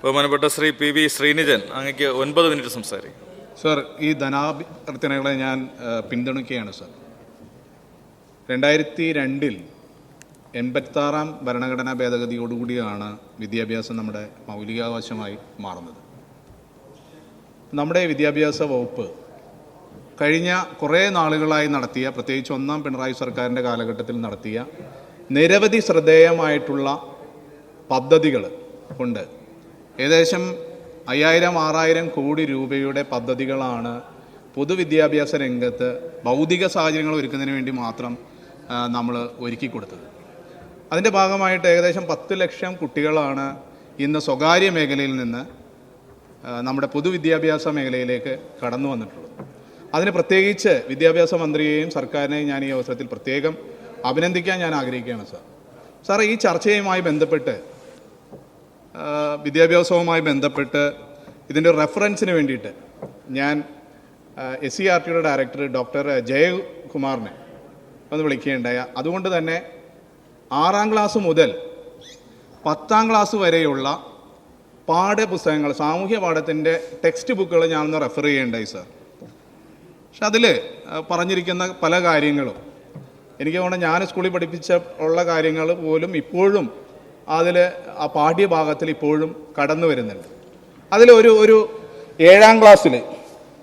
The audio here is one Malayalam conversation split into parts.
ബഹുമാനപ്പെട്ട ശ്രീ പി വി ശ്രീനിധൻ, അങ്ങക്ക് 9 മിനിറ്റ് സംസാരിക്കും. സർ, ഈ ധനാഭ്യർത്ഥനകളെ ഞാൻ പിന്തുണയ്ക്കുകയാണ് സർ. 2002 86 ഭരണഘടനാ ഭേദഗതിയോടുകൂടിയാണ് വിദ്യാഭ്യാസം നമ്മുടെ മൗലികാവകാശമായി മാറുന്നത്. നമ്മുടെ വിദ്യാഭ്യാസ വകുപ്പ് കഴിഞ്ഞ കുറേ നാളുകളായി നടത്തിയ, പ്രത്യേകിച്ച് 1ാം പിണറായി സർക്കാരിൻ്റെ കാലഘട്ടത്തിൽ നടത്തിയ നിരവധി ശ്രദ്ധേയമായിട്ടുള്ള പദ്ധതികൾ കൊണ്ട് ഏകദേശം 5000-6000 കോടി രൂപയുടെ പദ്ധതികളാണ് പൊതുവിദ്യാഭ്യാസ രംഗത്ത് ഭൗതിക സാഹചര്യങ്ങൾ ഒരുക്കുന്നതിന് വേണ്ടി മാത്രം നമ്മൾ ഒരുക്കി കൊടുത്തത്. അതിൻ്റെ ഭാഗമായിട്ട് ഏകദേശം 10 ലക്ഷം കുട്ടികളാണ് ഇന്ന് സ്വകാര്യ മേഖലയിൽ നിന്ന് നമ്മുടെ പൊതുവിദ്യാഭ്യാസ മേഖലയിലേക്ക് കടന്നു വന്നിട്ടുള്ളത്. അതിന് പ്രത്യേകിച്ച് വിദ്യാഭ്യാസ മന്ത്രിയെയും സർക്കാരിനെയും ഞാൻ ഈ അവസരത്തിൽ പ്രത്യേകം അഭിനന്ദിക്കാൻ ഞാൻ ആഗ്രഹിക്കുകയാണ് സാർ. ഈ ചർച്ചയുമായി ബന്ധപ്പെട്ട്, വിദ്യാഭ്യാസവുമായി ബന്ധപ്പെട്ട് ഇതിൻ്റെ റെഫറൻസിന് വേണ്ടിയിട്ട് ഞാൻ SCERTയുടെ ഡയറക്ടർ ഡോക്ടർ ജയകുമാറിനെ ഒന്ന് വിളിക്കുകയുണ്ടായ. അതുകൊണ്ട് തന്നെ 6ാം ക്ലാസ് മുതൽ 10ാം ക്ലാസ് വരെയുള്ള പാഠ്യപുസ്തകങ്ങൾ, സാമൂഹ്യ പാഠത്തിൻ്റെ ടെക്സ്റ്റ് ബുക്കുകൾ ഞാനൊന്ന് റെഫർ ചെയ്യേണ്ടായി സാർ. പക്ഷെ അതിൽ പറഞ്ഞിരിക്കുന്ന പല കാര്യങ്ങളും എനിക്ക് തോന്നുന്നു ഞാൻ സ്കൂളിൽ പഠിപ്പിച്ച ഉള്ള കാര്യങ്ങൾ പോലും ഇപ്പോഴും അതിൽ ആ പാഠ്യഭാഗത്തിൽ ഇപ്പോഴും കടന്നു വരുന്നുണ്ട്. അതിലൊരു 7ാം ക്ലാസ്സിൽ,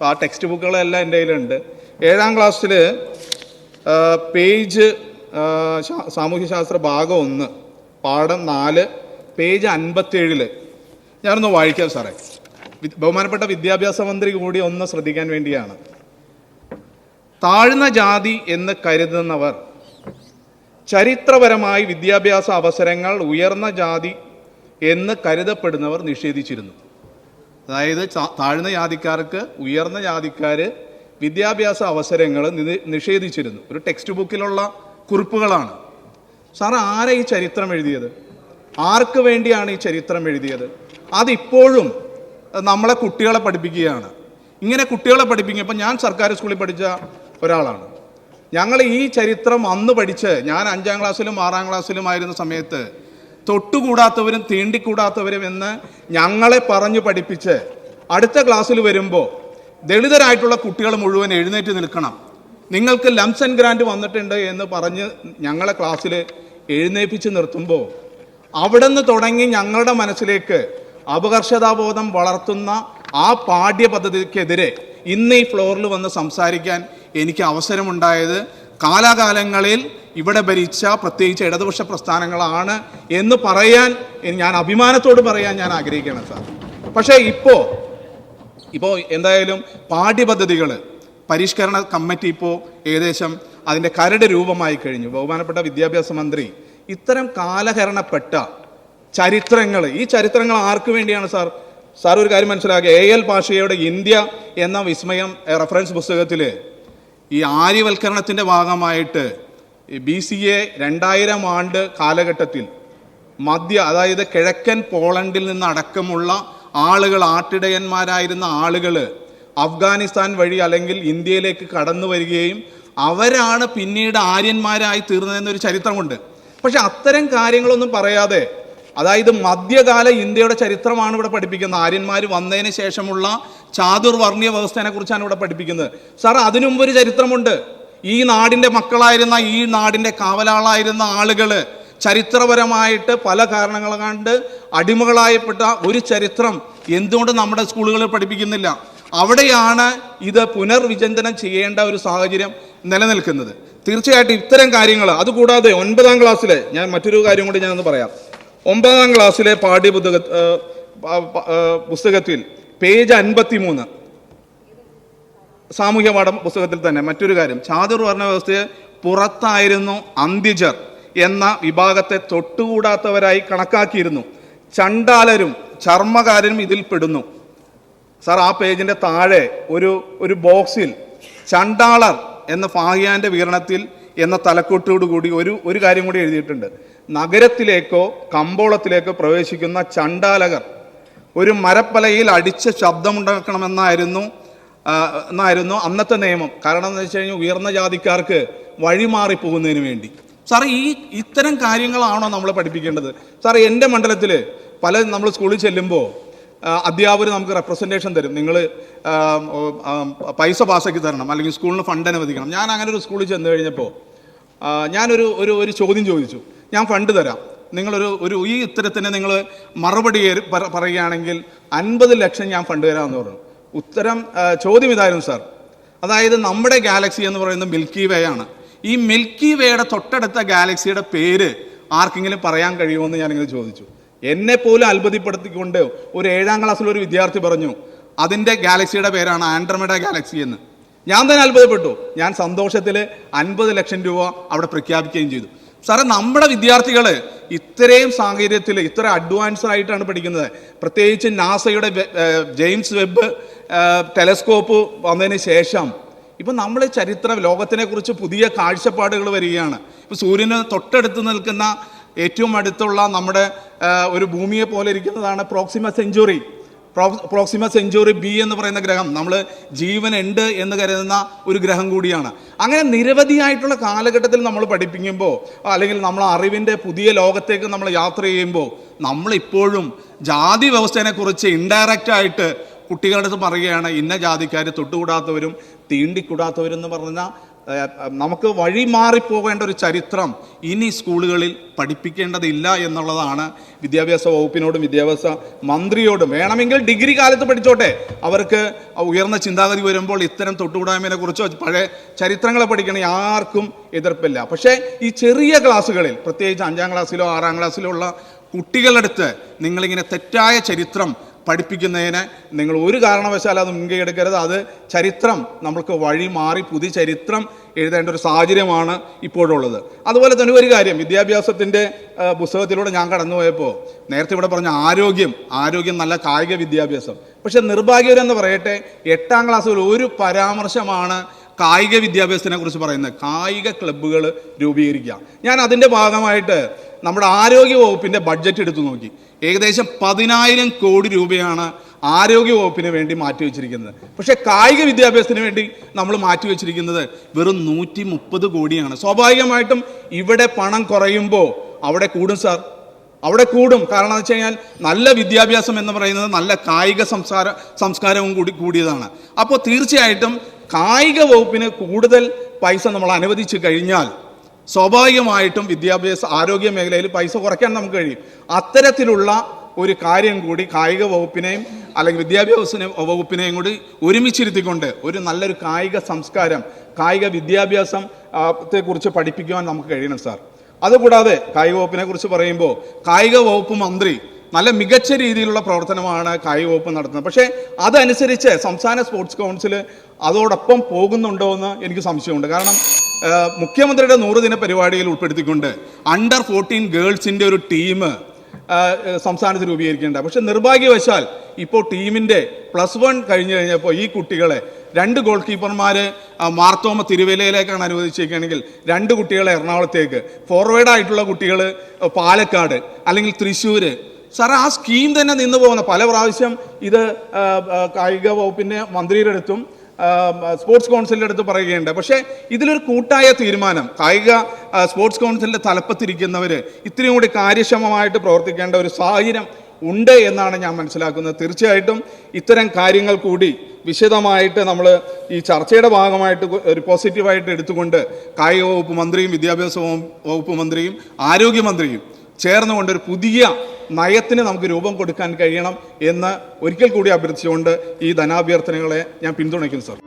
ആ ടെക്സ്റ്റ് ബുക്കുകളെല്ലാം എൻ്റെ കയ്യിലുണ്ട്. 7ാം ക്ലാസ്സിൽ പേജ് സാമൂഹ്യശാസ്ത്ര ഭാഗം 1 പാഠം 4 പേജ് 57 ഞാനൊന്ന് വായിക്കാം സാറേ. ബഹുമാനപ്പെട്ട വിദ്യാഭ്യാസ മന്ത്രി കൂടി ഒന്ന് ശ്രദ്ധിക്കാൻ വേണ്ടിയാണ്. താഴ്ന്ന ജാതി എന്ന് കരുതുന്നവർ ചരിത്രപരമായി വിദ്യാഭ്യാസ അവസരങ്ങൾ ഉയർന്ന ജാതി എന്ന് കരുതപ്പെടുന്നവർ നിഷേധിച്ചിരുന്നു. അതായത് താഴ്ന്ന ജാതിക്കാർക്ക് ഉയർന്ന ജാതിക്കാർ വിദ്യാഭ്യാസ അവസരങ്ങൾ നിഷേധിച്ചിരുന്നു. ഒരു ടെക്സ്റ്റ് ബുക്കിലുള്ള കുറിപ്പുകളാണ്. സാർ, ആരാ ഈ ചരിത്രം എഴുതിയത്? ആർക്ക് വേണ്ടിയാണ് ഈ ചരിത്രം എഴുതിയത്? അതിപ്പോഴും നമ്മളെ കുട്ടികളെ പഠിപ്പിക്കുകയാണ്. ഇങ്ങനെ കുട്ടികളെ പഠിപ്പിക്കുമ്പോൾ, ഞാൻ സർക്കാർ സ്കൂളിൽ പഠിച്ച ഒരാളാണ്. ഞങ്ങൾ ഈ ചരിത്രം അന്ന് പഠിച്ച്, ഞാൻ 5ാം ക്ലാസ്സിലും 6ാം ക്ലാസ്സിലുമായിരുന്ന സമയത്ത് തൊട്ടുകൂടാത്തവരും തീണ്ടിക്കൂടാത്തവരും എന്ന് ഞങ്ങളെ പറഞ്ഞു പഠിപ്പിച്ച് അടുത്ത ക്ലാസ്സിൽ വരുമ്പോൾ ദളിതരായിട്ടുള്ള കുട്ടികൾ മുഴുവൻ എഴുന്നേറ്റ് നിൽക്കണം, നിങ്ങൾക്ക് ലംസ് ആൻഡ് ഗ്രാൻഡ് വന്നിട്ടുണ്ട് എന്ന് പറഞ്ഞ് ഞങ്ങളെ ക്ലാസ്സിൽ എഴുന്നേൽപ്പിച്ച് നിർത്തുമ്പോൾ അവിടെ നിന്ന് തുടങ്ങി ഞങ്ങളുടെ മനസ്സിലേക്ക് അപകർഷതാബോധം വളർത്തുന്ന ആ പാഠ്യപദ്ധതിക്കെതിരെ ഇന്ന് ഈ ഫ്ലോറിൽ വന്ന് സംസാരിക്കാൻ എനിക്ക് അവസരമുണ്ടായത് കാലാകാലങ്ങളിൽ ഇവിടെ ഭരിച്ച പ്രത്യേകിച്ച് ഇടതുപക്ഷ പ്രസ്ഥാനങ്ങളാണ് എന്ന് പറയാൻ ഞാൻ അഭിമാനത്തോട് പറയാൻ ഞാൻ ആഗ്രഹിക്കുകയാണ് സാർ. പക്ഷേ ഇപ്പോൾ എന്തായാലും പാഠ്യപദ്ധതികൾ പരിഷ്കരണ കമ്മിറ്റി ഇപ്പോൾ ഏകദേശം അതിൻ്റെ കരട് രൂപമായി കഴിഞ്ഞു. ബഹുമാനപ്പെട്ട വിദ്യാഭ്യാസ മന്ത്രി ഇത്തരം കാലഹരണപ്പെട്ട ചരിത്രങ്ങൾ, ഈ ചരിത്രങ്ങൾ ആർക്ക് വേണ്ടിയാണ് സാർ ഒരു കാര്യം മനസ്സിലാക്കുക. A.L. പാഷയുടെ ഇന്ത്യ എന്ന വിസ്മയം റെഫറൻസ് പുസ്തകത്തിൽ ഈ ആര്യവൽക്കരണത്തിൻ്റെ ഭാഗമായിട്ട് BCA 2000 ആണ്ട് കാലഘട്ടത്തിൽ അതായത് കിഴക്കൻ പോളണ്ടിൽ നിന്ന് അടക്കമുള്ള ആളുകൾ, ആട്ടിടയന്മാരായിരുന്ന ആളുകൾ അഫ്ഗാനിസ്ഥാൻ വഴി അല്ലെങ്കിൽ ഇന്ത്യയിലേക്ക് കടന്നു വരികയും അവരാണ് പിന്നീട് ആര്യന്മാരായി തീർന്നതെന്നൊരു ചരിത്രമുണ്ട്. പക്ഷെ അത്തരം കാര്യങ്ങളൊന്നും പറയാതെ, അതായത് മധ്യകാല ഇന്ത്യയുടെ ചരിത്രമാണ് ഇവിടെ പഠിപ്പിക്കുന്നത്. ആര്യന്മാർ വന്നതിന് ശേഷമുള്ള ചാതുർവർണ്ണീയ വ്യവസ്ഥയെ കുറിച്ചാണ് ഇവിടെ പഠിപ്പിക്കുന്നത്. സാർ, അതിനു മുമ്പ് ഒരു ചരിത്രമുണ്ട്. ഈ നാടിൻ്റെ മക്കളായിരുന്ന, ഈ നാടിൻ്റെ കാവലാളായിരുന്ന ആളുകൾ ചരിത്രപരമായിട്ട് പല കാരണങ്ങൾ കൊണ്ട് അടിമകളായപ്പെട്ട ഒരു ചരിത്രം എന്തുകൊണ്ട് നമ്മുടെ സ്കൂളുകളിൽ പഠിപ്പിക്കുന്നില്ല? അവിടെയാണ് ഇത് പുനർവിചിന്തനം ചെയ്യേണ്ട ഒരു സാഹചര്യം നിലനിൽക്കുന്നത്. തീർച്ചയായിട്ടും ഇത്തരം കാര്യങ്ങൾ, അതുകൂടാതെ 9ാം ക്ലാസ്സിൽ ഞാൻ മറ്റൊരു കാര്യം കൂടി ഞാനൊന്ന് പറയാം. 9ാം ക്ലാസ്സിലെ പുസ്തകത്തിൽ പേജ് 53 സാമൂഹ്യ പാഠം പുസ്തകത്തിൽ തന്നെ മറ്റൊരു കാര്യം, ചാതുർവർണ്ണ വ്യവസ്ഥയെ പുറത്തായിരുന്നു അന്ത്യജർ എന്ന വിഭാഗത്തെ തൊട്ടുകൂടാത്തവരായി കണക്കാക്കിയിരുന്നു. ചണ്ടാലരും ചർമ്മകാരനും ഇതിൽ പെടുന്നു. സാർ, ആ പേജിൻ്റെ താഴെ ഒരു ബോക്സിൽ ചണ്ടാളർ എന്ന ഫാഹിയാൻ്റെ വീരണത്തിൽ എന്ന തലക്കെട്ടോടുകൂടി ഒരു കാര്യം കൂടി എഴുതിയിട്ടുണ്ട്. നഗരത്തിലേക്കോ കമ്പോളത്തിലേക്കോ പ്രവേശിക്കുന്ന ചണ്ടാലകർ ഒരു മരപ്പലയിൽ അടിച്ച് ശബ്ദമുണ്ടാക്കണമെന്നായിരുന്നു അന്നത്തെ നിയമം. കാരണം എന്ന് വെച്ച് കഴിഞ്ഞാൽ ഉയർന്ന ജാതിക്കാർക്ക് വഴിമാറിപ്പോകുന്നതിന് വേണ്ടി. സാറേ, ഇത്തരം കാര്യങ്ങളാണോ നമ്മൾ പഠിപ്പിക്കേണ്ടത്? സാറേ, എൻ്റെ മണ്ഡലത്തിൽ നമ്മൾ സ്കൂളിൽ ചെല്ലുമ്പോൾ അധ്യാപകർ നമുക്ക് റെപ്രസെൻറ്റേഷൻ തരും, നിങ്ങൾ പൈസ പാസ്സാക്കി തരണം അല്ലെങ്കിൽ സ്കൂളിന് ഫണ്ട് അനുവദിക്കണം. ഞാൻ അങ്ങനെ ഒരു സ്കൂളിൽ ചെന്ന് കഴിഞ്ഞപ്പോൾ ഞാനൊരു ചോദ്യം ചോദിച്ചു, ഞാൻ ഫണ്ട് തരാം, നിങ്ങളൊരു ഈ ഉത്തരത്തിന് നിങ്ങൾ മറുപടി പറയുകയാണെങ്കിൽ 50 ലക്ഷം ഞാൻ ഫണ്ട് തരാമെന്ന് പറഞ്ഞു. ചോദ്യം ഇതായിരുന്നു സാർ, അതായത് നമ്മുടെ ഗാലക്സി എന്ന് പറയുന്നത് മിൽക്കി വേ ആണ്. ഈ മിൽക്കി വേയുടെ തൊട്ടടുത്ത ഗാലക്സിയുടെ പേര് ആർക്കെങ്കിലും പറയാൻ കഴിയുമെന്ന് ഞാനിങ്ങനെ ചോദിച്ചു. എന്നെ പോലും അത്ഭുതപ്പെടുത്തിക്കൊണ്ട് ഒരു 7ാം ക്ലാസ്സിലൊരു വിദ്യാർത്ഥി പറഞ്ഞു അതിൻ്റെ ഗാലക്സിയുടെ പേരാണ് ആൻഡ്രോമേഡ ഗാലക്സി എന്ന്. ഞാൻ തന്നെ അത്ഭുതപ്പെട്ടു. ഞാൻ സന്തോഷത്തിൽ 50 ലക്ഷം രൂപ അവിടെ പ്രഖ്യാപിക്കുകയും ചെയ്തു. സാറേ, നമ്മുടെ വിദ്യാർത്ഥികൾ ഇത്രയും സാഹചര്യത്തിൽ ഇത്ര അഡ്വാൻസ്ഡ് ആയിട്ടാണ് പഠിക്കുന്നത്. പ്രത്യേകിച്ച് നാസയുടെ ജെയിംസ് വെബ് ടെലസ്കോപ്പ് വന്നതിന് ശേഷം ഇപ്പം നമ്മൾ ലോകത്തിനെ കുറിച്ച് പുതിയ കാഴ്ചപ്പാടുകൾ വരികയാണ്. ഇപ്പം സൂര്യന് തൊട്ടടുത്ത് നിൽക്കുന്ന ഏറ്റവും അടുത്തുള്ള നമ്മുടെ ഒരു ഭൂമിയെ പോലെ ഇരിക്കുന്നതാണ് പ്രോക്സിമ സെഞ്ചുറി ബി എന്ന് പറയുന്ന ഗ്രഹം. നമ്മൾ ജീവനുണ്ട് എന്ന് കരുതുന്ന ഒരു ഗ്രഹം കൂടിയാണ്. അങ്ങനെ നിരവധിയായിട്ടുള്ള കാലഘട്ടത്തിൽ നമ്മൾ പഠിപ്പിക്കുമ്പോൾ അല്ലെങ്കിൽ നമ്മൾ അറിവിൻ്റെ പുതിയ ലോകത്തേക്ക് നമ്മൾ യാത്ര ചെയ്യുമ്പോൾ നമ്മളിപ്പോഴും ജാതി വ്യവസ്ഥയെക്കുറിച്ച് ഇൻഡയറക്റ്റായിട്ട് കുട്ടികളുടെ അടുത്ത് പറയുകയാണ്, ഇന്ന ജാതിക്കാർ തൊട്ടുകൂടാത്തവരും തീണ്ടിക്കൂടാത്തവരും എന്ന് പറഞ്ഞാൽ നമുക്ക് വഴി മാറിപ്പോകേണ്ട ഒരു ചരിത്രം ഇനി സ്കൂളുകളിൽ പഠിപ്പിക്കേണ്ടതില്ല എന്നുള്ളതാണ് വിദ്യാഭ്യാസ വകുപ്പിനോടും വിദ്യാഭ്യാസ മന്ത്രിയോടും. വേണമെങ്കിൽ ഡിഗ്രി കാലത്ത് പഠിച്ചോട്ടെ, അവർക്ക് ഉയർന്ന ചിന്താഗതി വരുമ്പോൾ ഇത്തരം തൊട്ടുകൂടായ്മയെ കുറിച്ചോ പഴയ ചരിത്രങ്ങളെ പഠിക്കണ ആർക്കും എതിർപ്പില്ല. പക്ഷേ ഈ ചെറിയ ക്ലാസ്സുകളിൽ, പ്രത്യേകിച്ച് 5ാം ക്ലാസ്സിലോ 6ാം ക്ലാസ്സിലോ ഉള്ള കുട്ടികളുടെ അടുത്ത് നിങ്ങളിങ്ങനെ തെറ്റായ ചരിത്രം പഠിപ്പിക്കുന്നതിന് നിങ്ങൾ ഒരു കാരണവശാലും അത് മുൻകൈ എടുക്കരുത്. അത് ചരിത്രം നമ്മൾക്ക് വഴി മാറി പുതിയ ചരിത്രം എഴുതേണ്ട ഒരു സാഹചര്യമാണ് ഇപ്പോഴുള്ളത്. അതുപോലെ തന്നെ ഒരു കാര്യം, വിദ്യാഭ്യാസത്തിൻ്റെ പുസ്തകത്തിലൂടെ ഞാൻ കടന്നുപോയപ്പോൾ നേരത്തെ ഇവിടെ പറഞ്ഞ ആരോഗ്യം നല്ല കായിക വിദ്യാഭ്യാസം. പക്ഷെ നിർഭാഗ്യകരെന്ന് പറയട്ടെ, 8ാം ക്ലാസ്സിൽ ഒരു പരാമർശമാണ് കായിക വിദ്യാഭ്യാസത്തിനെ കുറിച്ച് പറയുന്നത്. കായിക ക്ലബ്ബുകൾ രൂപീകരിക്കുക. ഞാൻ അതിൻ്റെ ഭാഗമായിട്ട് നമ്മുടെ ആരോഗ്യ വകുപ്പിൻ്റെ ബഡ്ജറ്റ് എടുത്തു നോക്കി. ഏകദേശം 10,000 കോടി രൂപയാണ് ആരോഗ്യ വകുപ്പിന് വേണ്ടി മാറ്റിവെച്ചിരിക്കുന്നത്. പക്ഷേ കായിക വിദ്യാഭ്യാസത്തിന് വേണ്ടി നമ്മൾ മാറ്റിവെച്ചിരിക്കുന്നത് വെറും 130 കോടിയാണ്. സ്വാഭാവികമായിട്ടും ഇവിടെ പണം കുറയുമ്പോൾ അവിടെ കൂടും സാർ, അവിടെ കൂടും. കാരണം എന്ന് വെച്ച് കഴിഞ്ഞാൽ നല്ല വിദ്യാഭ്യാസം എന്ന് പറയുന്നത് നല്ല കായിക സംസ്കാരവും കൂടിയതാണ്. അപ്പോൾ തീർച്ചയായിട്ടും കായിക വകുപ്പിന് കൂടുതൽ പൈസ നമ്മൾ അനുവദിച്ചു കഴിഞ്ഞാൽ സ്വാഭാവികമായിട്ടും ആരോഗ്യ മേഖലയിൽ പൈസ കുറയ്ക്കാൻ നമുക്ക് കഴിയും. അത്തരത്തിലുള്ള ഒരു കാര്യം കൂടി കായിക വകുപ്പിനെയും അല്ലെങ്കിൽ വിദ്യാഭ്യാസ വകുപ്പിനെയും കൂടി ഒരുമിച്ചിരുത്തിക്കൊണ്ട് ഒരു നല്ലൊരു കായിക സംസ്കാരം, കായിക വിദ്യാഭ്യാസത്തെക്കുറിച്ച് പഠിപ്പിക്കുവാൻ നമുക്ക് കഴിയണം സാർ. അതുകൂടാതെ കായിക വകുപ്പിനെ കുറിച്ച് പറയുമ്പോൾ കായിക വകുപ്പ് മന്ത്രി നല്ല മികച്ച രീതിയിലുള്ള പ്രവർത്തനമാണ് കായിക വകുപ്പ് നടത്തുന്നത്. പക്ഷേ അതനുസരിച്ച് സംസ്ഥാന സ്പോർട്സ് കൗൺസിൽ അതോടൊപ്പം പോകുന്നുണ്ടോ എന്ന് എനിക്ക് സംശയമുണ്ട്. കാരണം മുഖ്യമന്ത്രിയുടെ 100 ദിന പരിപാടിയിൽ ഉൾപ്പെടുത്തിക്കൊണ്ട് അണ്ടർ 14 ഗേൾസിൻ്റെ ഒരു ടീം സംസ്ഥാനത്ത് രൂപീകരിക്കേണ്ട. പക്ഷെ നിർഭാഗ്യവശാൽ ഇപ്പോൾ ടീമിൻ്റെ +1 കഴിഞ്ഞപ്പോൾ ഈ കുട്ടികളെ 2 ഗോൾ കീപ്പർമാർ മാർത്തോമ തിരുവല്ലയിലേക്കാണ് അനുവദിച്ചിരിക്കുകയാണെങ്കിൽ 2 കുട്ടികളെ എറണാകുളത്തേക്ക്, ഫോർവേഡായിട്ടുള്ള കുട്ടികൾ പാലക്കാട് അല്ലെങ്കിൽ തൃശ്ശൂർ. സാർ, ആ സ്കീം തന്നെ നിന്ന് പോകുന്ന പല പ്രാവശ്യം ഇത് കായിക വകുപ്പിൻ്റെ മന്ത്രിയുടെ അടുത്തും സ്പോർട്സ് കൗൺസിലിൻ്റെ അടുത്ത് പറയുകയുണ്ട്. പക്ഷേ ഇതിലൊരു കൂട്ടായ തീരുമാനം സ്പോർട്സ് കൗൺസിലിൻ്റെ തലപ്പത്തിരിക്കുന്നവർ ഇത്രയും കൂടി കാര്യക്ഷമമായിട്ട് പ്രവർത്തിക്കേണ്ട ഒരു സാഹചര്യം ഉണ്ട് എന്നാണ് ഞാൻ മനസ്സിലാക്കുന്നത്. തീർച്ചയായിട്ടും ഇത്തരം കാര്യങ്ങൾ കൂടി വിശദമായിട്ട് നമ്മൾ ഈ ചർച്ചയുടെ ഭാഗമായിട്ട് ഒരു പോസിറ്റീവായിട്ട് എടുത്തുകൊണ്ട് കായിക വകുപ്പ് മന്ത്രിയും വിദ്യാഭ്യാസ വകുപ്പ് മന്ത്രിയും ആരോഗ്യമന്ത്രിയും ചേർന്നുകൊണ്ട് ഒരു പുതിയ നയത്തിന് നമുക്ക് രൂപം കൊടുക്കാൻ കഴിയണം എന്ന് ഒരിക്കൽ കൂടി അഭ്യർത്ഥിച്ചുകൊണ്ട് ഈ ധനാഭ്യർത്ഥനകളെ ഞാൻ പിന്തുണയ്ക്കുന്നു സാർ.